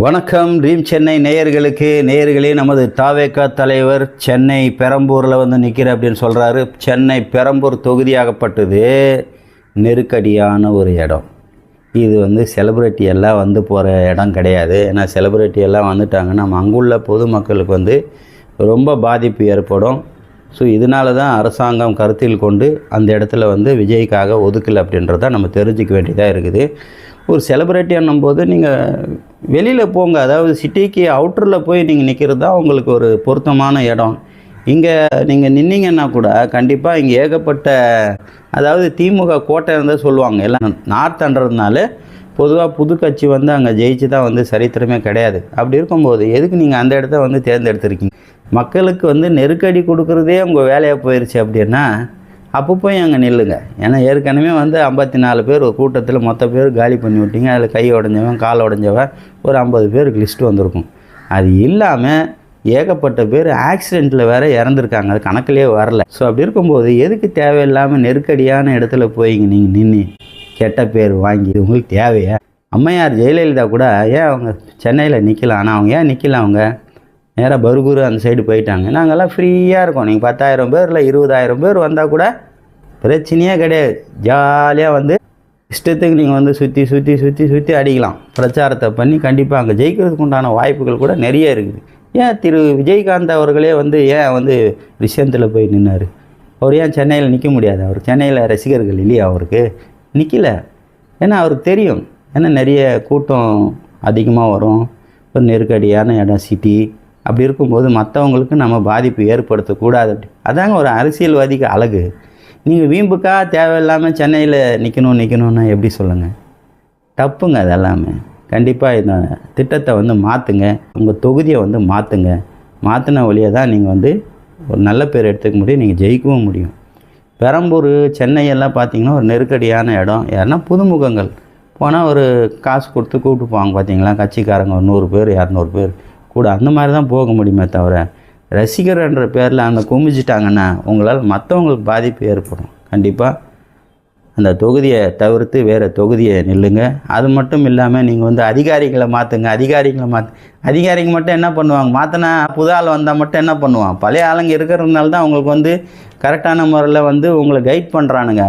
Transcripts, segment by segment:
வணக்கம். ட்ரீம் சென்னை நேயர்களே, நமது தாவேகா தலைவர் சென்னை பெரம்பூரில் வந்து நிற்கிற அப்படின்னு சொல்கிறாரு. சென்னை பெரம்பூர் தொகுதியாகப்பட்டது நெருக்கடியான ஒரு இடம். இது வந்து செலிப்ரிட்டி எல்லாம் வந்து போகிற இடம் கிடையாது. ஏன்னா செலிப்ரிட்டி எல்லாம் வந்துட்டாங்கன்னா நம்ம அங்குள்ள பொதுமக்களுக்கு வந்து ரொம்ப பாதிப்பு ஏற்படும். ஸோ இதனால தான் அரசாங்கம் கருத்தில் கொண்டு அந்த இடத்துல வந்து விஜய்க்காக ஒதுக்கலை அப்படின்றத நம்ம தெரிஞ்சிக்க வேண்டியதாக இருக்குது. ஒரு செலிப்ரிட்டி என்னும்போது நீங்கள் வெளியில் போங்க, அதாவது சிட்டிக்கு அவுட்டரில் போய் நீங்கள் நிற்கிறது தான் உங்களுக்கு ஒரு பொருத்தமான இடம். இங்கே நீங்கள் நின்னீங்கன்னா கூட கண்டிப்பாக இங்கே ஏகப்பட்ட, அதாவது திமுக கோட்டை இருந்தால் சொல்லுவாங்க, எல்லாம் நார்த்ன்றதுனால பொதுவாக புது கட்சி வந்து அங்கே ஜெயிச்சு தான் வந்து சரித்திரமே கிடையாது. அப்படி இருக்கும்போது எதுக்கு நீங்கள் அந்த இடத்த வந்து தேர்ந்தெடுத்திருக்கீங்க? மக்களுக்கு வந்து நெருக்கடி கொடுக்குறதே உங்கள் வேலையாக போயிடுச்சு அப்படின்னா அப்போ போய் அங்கே நில்லுங்க. ஏன்னா ஏற்கனவே வந்து 54 பேர் ஒரு கூட்டத்தில் மொத்த பேர் காலி பண்ணி விட்டீங்க. அதில் கை உடஞ்சவன் கால் உடஞ்சவன் ஒரு 50 பேருக்கு லிஸ்ட்டு வந்திருக்கும். அது இல்லாமல் ஏகப்பட்ட பேர் ஆக்சிடெண்ட்டில் வேறு இறந்துருக்காங்க, அது கணக்கிலே வரல. ஸோ அப்படி இருக்கும்போது எதுக்கு தேவையில்லாமல் நெருக்கடியான இடத்துல போய் நீங்கள் நின்று கெட்ட பேர் வாங்கி உங்களுக்கு தேவையா? அம்மையார் ஜெயலலிதா கூட ஏன் அவங்க சென்னையில் நிற்கலாம், ஆனால் அவங்க ஏன் நிற்கல? அவங்க நேராக பர்கூர் அந்த சைடு போயிட்டாங்க. நாங்கள்லாம் ஃப்ரீயாக இருக்கோம். நீங்கள் 10,000 பேர் இல்லை 20,000 பேர் வந்தால் கூட பிரச்சனையே கிடையாது. ஜாலியாக வந்து இஷ்டத்துக்கு நீங்கள் வந்து சுற்றி அடிக்கலாம். பிரச்சாரத்தை பண்ணி கண்டிப்பாக அங்கே ஜெயிக்கிறதுக்கு உண்டான வாய்ப்புகள் கூட நிறைய இருக்குது. ஏன் திரு விஜயகாந்த் அவர்களே வந்து ஏன் வந்து விஷயத்தில் போய் நின்னார்? அவர் ஏன் சென்னையில் நிற்க முடியாது? அவர் சென்னையில் ரசிகர்கள் இல்லையா? அவருக்கு நிற்கல. ஏன்னா அவருக்கு தெரியும், ஏன்னா நிறைய கூட்டம் அதிகமாக வரும், ஒரு நெருக்கடியான இடம் சிட்டி. அப்படி இருக்கும்போது மற்றவங்களுக்கு நம்ம பாதிப்பு ஏற்படுத்தக்கூடாது. அப்படி அதாங்க ஒரு அரசியல்வாதிக்கு அழகு. நீங்கள் வீம்புக்காக தேவையில்லாமல் சென்னையில் நிற்கணும்னா எப்படி சொல்லுங்கள்? தப்புங்க அதெல்லாமே. கண்டிப்பாக இந்த திட்டத்தை வந்து மாற்றுங்க, உங்கள் தொகுதியை வந்து மாற்றுங்க. மாற்றின வழியாக தான் நீங்கள் வந்து ஒரு நல்ல பேர் எடுத்துக்க முடியும், நீங்கள் ஜெயிக்கவும் முடியும். பெரம்பூர் சென்னையெல்லாம் பார்த்திங்கன்னா ஒரு நெருக்கடியான இடம். யாருன்னா புதுமுகங்கள் போனால் ஒரு காசு கொடுத்து கூப்பிட்டு போவாங்க பார்த்தீங்களா, கட்சிக்காரங்க ஒரு 100 பேர் 200 பேர் கூட, அந்த மாதிரி தான் போக முடியுமே தவிர ரசிகர்ன்ற பேரில் அந்த குமிச்சிட்டாங்கன்னா உங்களால் மற்றவங்களுக்கு பாதிப்பு ஏற்படும். கண்டிப்பாக அந்த தொகுதியை தவிர்த்து வேறு தொகுதியை நில்லுங்க. அது மட்டும் இல்லாமல் நீங்கள் வந்து அதிகாரிகளை மாற்றுங்க. அதிகாரிங்க மட்டும் என்ன பண்ணுவாங்க? மாற்றினா புது ஆள் வந்தால் மட்டும் என்ன பண்ணுவான்? பழைய ஆளுங்க இருக்கிறதுனால தான் அவங்களுக்கு வந்து கரெக்டான முறையில் வந்து உங்களை கைட் பண்ணுறானுங்க.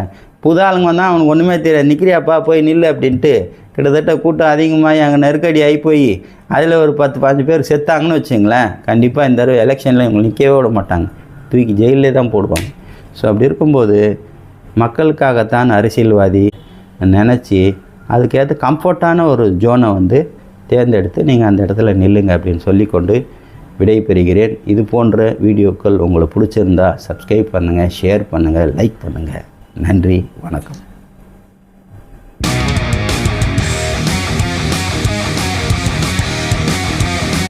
புது ஆளுங்க வந்தால் அவனுக்கு ஒன்றுமே தெரியாது. நிற்கிறியாப்பா போய் நில்லு அப்படின்ட்டு கிட்டத்தட்ட கூட்டம் அதிகமாகி அங்கே நெருக்கடி ஆகி போய் அதில் ஒரு 10-15 பேர் செத்தாங்கன்னு வச்சுங்களேன், கண்டிப்பாக இந்த தடவை எலெக்ஷனில் இவங்க நிற்கவே விட மாட்டாங்க, தூக்கி ஜெயிலே தான் போடுவாங்க. ஸோ அப்படி இருக்கும்போது மக்களுக்காகத்தான் அரசியல்வாதி நினச்சி அதுக்கேற்ற கம்ஃபர்ட்டான ஒரு ஜோனை வந்து தேர்ந்தெடுத்து நீங்கள் அந்த இடத்துல நில்லுங்க அப்படின்னு சொல்லிக்கொண்டு விடை பெறுகிறேன். இது போன்ற வீடியோக்கள் உங்களுக்கு பிடிச்சிருந்தா சப்ஸ்கிரைப் பண்ணுங்கள், ஷேர் பண்ணுங்கள், லைக் பண்ணுங்கள். நன்றி, வணக்கம்.